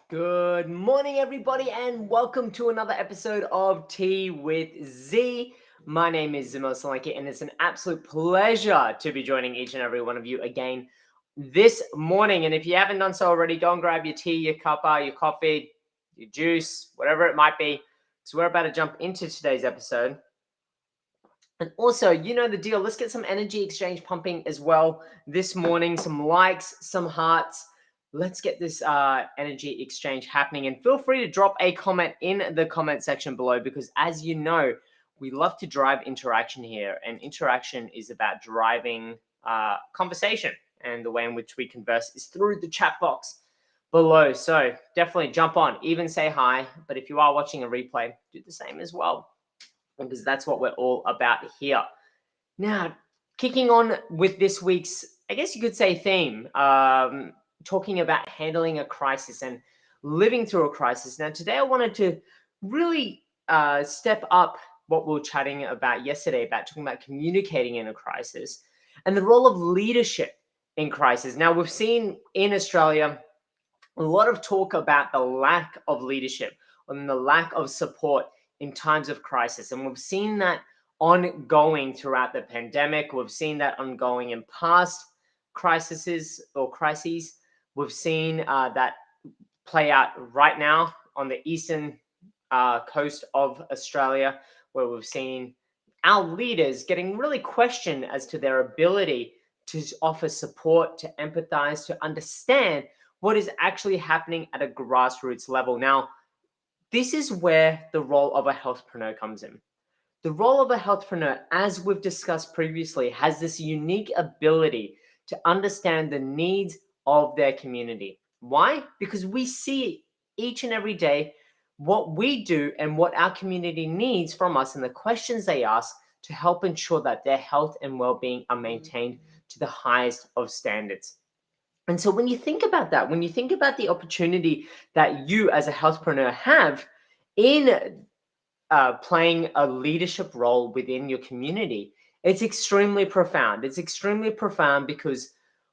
Good morning, everybody, and welcome to another episode of Tea with Z. My name is Zimo Solanki, and it's an absolute pleasure to be joining each and every one of you again this morning. And if you haven't done so already, go and grab your tea, your cuppa, your coffee, your juice, whatever it might be, because we're about to jump into today's episode. And also, you know the deal. Let's get some energy exchange pumping as well this morning. Some likes, some hearts. Let's get this energy exchange happening. And feel free to drop a comment in the comment section below because, as you know, we love to drive interaction here. And interaction is about driving conversation. And the way in which we converse is through the chat box below. So definitely jump on, even say hi. But if you are watching a replay, do the same as well, because that's what we're all about here. Now, kicking on with this week's, I guess you could say, theme, talking about handling a crisis and living through a crisis. Now, today I wanted to really step up what we were chatting about yesterday, about talking about communicating in a crisis and the role of leadership in crisis. Now, we've seen in Australia a lot of talk about the lack of leadership and the lack of support in times of crisis. And we've seen that ongoing throughout the pandemic. We've seen that ongoing in past crises or crises. We've seen that play out right now on the eastern coast of Australia, where we've seen our leaders getting really questioned as to their ability to offer support, to empathize, to understand what is actually happening at a grassroots level. Now, this is where the role of a healthpreneur comes in. The role of a healthpreneur, as we've discussed previously, has this unique ability to understand the needs of their community. Why? Because we see each and every day what we do and what our community needs from us and the questions they ask to help ensure that their health and well-being are maintained to the highest of standards. And so when you think about that, when you think about the opportunity that you as a healthpreneur have in playing a leadership role within your community, it's extremely profound. It's extremely profound because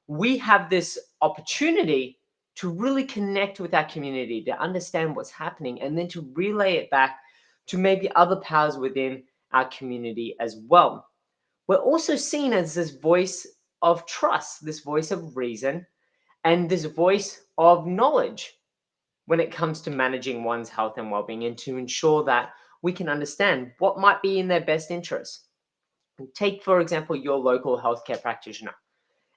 we have this opportunity to really connect with our community, to understand what's happening, and then to relay it back to maybe other powers within our community as well. We're also seen as this voice of trust, this voice of reason, and this voice of knowledge when it comes to managing one's health and well-being, and to ensure that we can understand what might be in their best interest. Take, for example, your local healthcare practitioner.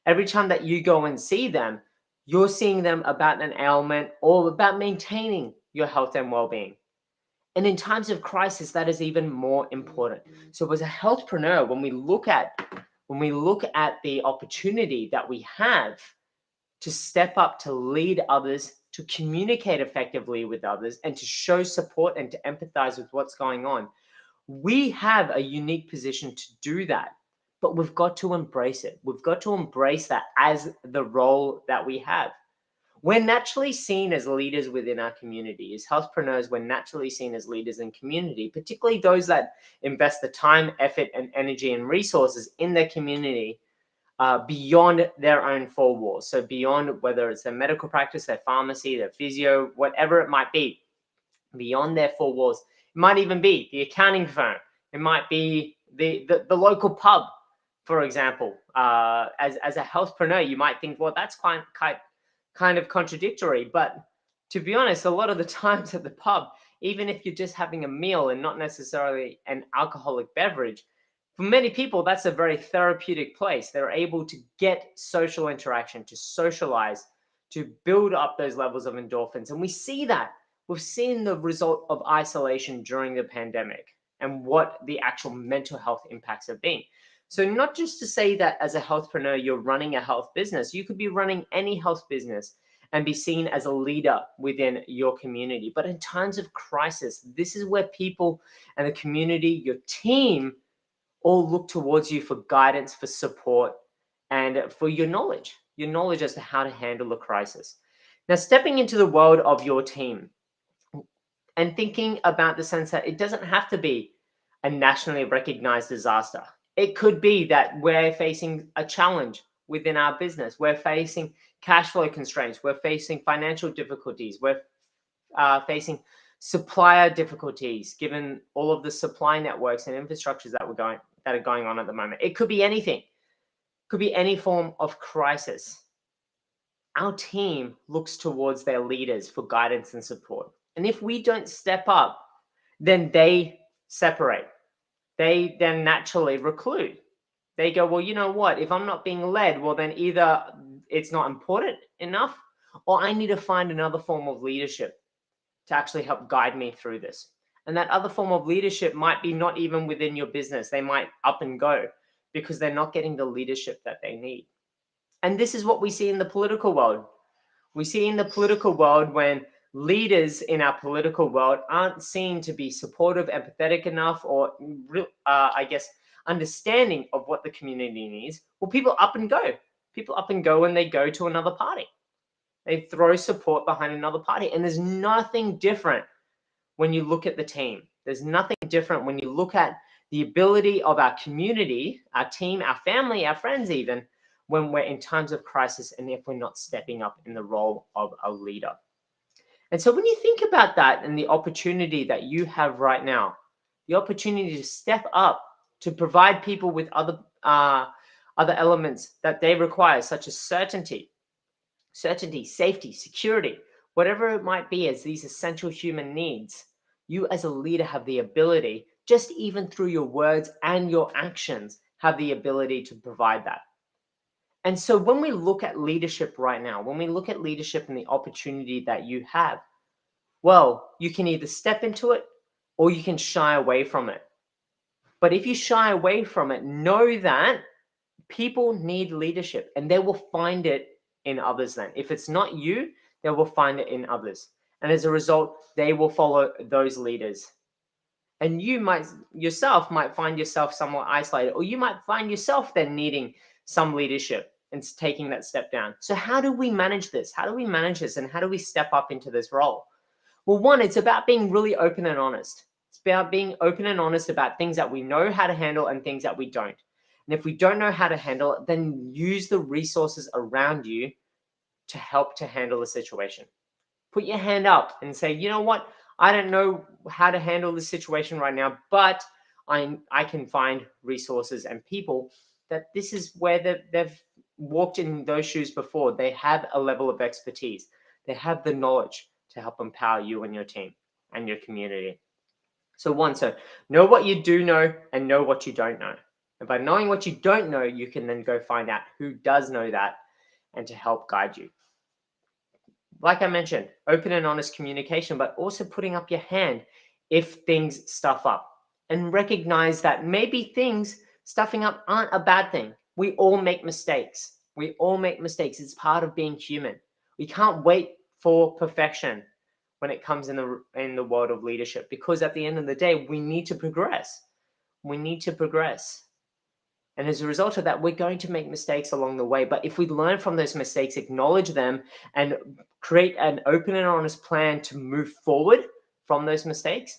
Every time that you go and see them, you're seeing them about an ailment or about maintaining your health and well-being. And in times of crisis, that is even more important. So as a healthpreneur, when we look at the opportunity that we have to step up, to lead others, to communicate effectively with others, and to show support and to empathize with what's going on, we have a unique position to do that. But we've got to embrace it. We've got to embrace that as the role that we have. We're naturally seen as leaders within our community. As healthpreneurs, we're naturally seen as leaders in community, particularly those that invest the time, effort, and energy and resources in their community beyond their own four walls. So beyond whether it's their medical practice, their pharmacy, their physio, whatever it might be, beyond their four walls. It might even be the accounting firm. It might be the local pub, for example. As a healthpreneur, you might think, well, that's kind of contradictory. But to be honest, a lot of the times at the pub, even if you're just having a meal and not necessarily an alcoholic beverage, for many people, that's a very therapeutic place. They're able to get social interaction, to socialize, to build up those levels of endorphins. And we see that. We've seen the result of isolation during the pandemic and what the actual mental health impacts have been. So not just to say that as a healthpreneur, you're running a health business, you could be running any health business and be seen as a leader within your community. But in times of crisis, this is where people and the community, your team, all look towards you for guidance, for support, and for your knowledge as to how to handle a crisis. Now, stepping into the world of your team and thinking about the sense that it doesn't have to be a nationally recognized disaster. It could be that we're facing a challenge within our business. We're facing cash flow constraints. We're facing financial difficulties. We're facing supplier difficulties, given all of the supply networks and infrastructures that are going on at the moment. It could be anything. Could be any form of crisis. Our team looks towards their leaders for guidance and support. And if we don't step up, then they separate. They then naturally reclude. They go, well, you know what? If I'm not being led, well, then either it's not important enough, or I need to find another form of leadership to actually help guide me through this. And that other form of leadership might be not even within your business. They might up and go because they're not getting the leadership that they need. And this is what we see in the political world. We see in the political world when leaders in our political world aren't seen to be supportive, empathetic enough, or understanding of what the community needs. Well, people up and go. People up and go when they go to another party. They throw support behind another party. And there's nothing different when you look at the team. There's nothing different when you look at the ability of our community, our team, our family, our friends even, when we're in times of crisis and if we're not stepping up in the role of a leader. And so when you think about that and the opportunity that you have right now, the opportunity to step up, to provide people with other elements that they require, such as certainty, safety, security, whatever it might be as these essential human needs, you as a leader have the ability, just even through your words and your actions, have the ability to provide that. And so when we look at leadership right now, when we look at leadership and the opportunity that you have, well, you can either step into it or you can shy away from it. But if you shy away from it, know that people need leadership and they will find it in others then. If it's not you, they will find it in others. And as a result, they will follow those leaders. And you might find yourself somewhat isolated, or you might find yourself then needing some leadership and taking that step down. So how do we manage this? How do we manage this? And how do we step up into this role? Well, one, it's about being really open and honest. It's about being open and honest about things that we know how to handle and things that we don't. And if we don't know how to handle it, then use the resources around you to help to handle the situation. Put your hand up and say, you know what? I don't know how to handle this situation right now, but I can find resources and people that this is where they've walked in those shoes before. They have a level of expertise. They have the knowledge to help empower you and your team and your community. So know what you do know and know what you don't know. And by knowing what you don't know, you can then go find out who does know that and to help guide you. Like I mentioned, open and honest communication, but also putting up your hand if things stuff up, and recognize that maybe things stuffing up aren't a bad thing. We all make mistakes. We all make mistakes. It's part of being human. We can't wait for perfection when it comes in the world of leadership, because at the end of the day, we need to progress. We need to progress. And as a result of that, we're going to make mistakes along the way. But if we learn from those mistakes, acknowledge them, and create an open and honest plan to move forward from those mistakes,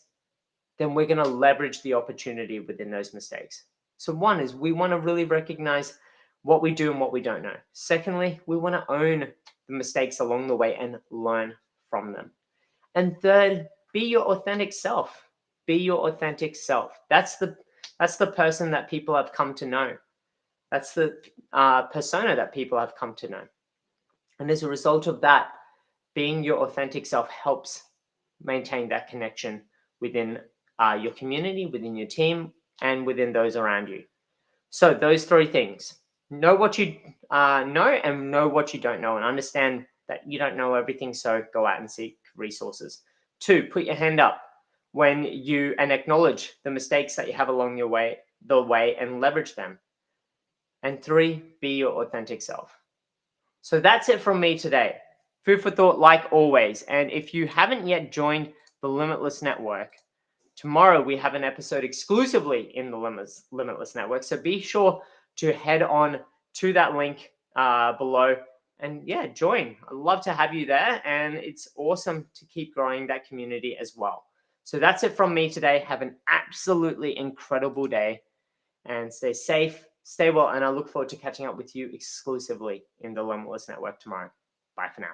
then we're going to leverage the opportunity within those mistakes. So one is we want to really recognize what we do and what we don't know. Secondly, we want to own the mistakes along the way and learn from them. And third, be your authentic self. Be your authentic self. That's the person that people have come to know. That's the persona that people have come to know. And as a result of that, being your authentic self helps maintain that connection within your community, within your team, and within those around you. So those three things: know what you know and know what you don't know, and understand that you don't know everything, so go out and seek resources. 2, put your hand up and acknowledge the mistakes that you have along the way and leverage them. And 3, be your authentic self. So that's it from me today. Food for thought, like always. And if you haven't yet joined the Limitless Network, tomorrow we have an episode exclusively in the Limitless Network. So be sure to head on to that link below and join. I'd love to have you there. And it's awesome to keep growing that community as well. So that's it from me today. Have an absolutely incredible day and stay safe, stay well. And I look forward to catching up with you exclusively in the Limitless Network tomorrow. Bye for now.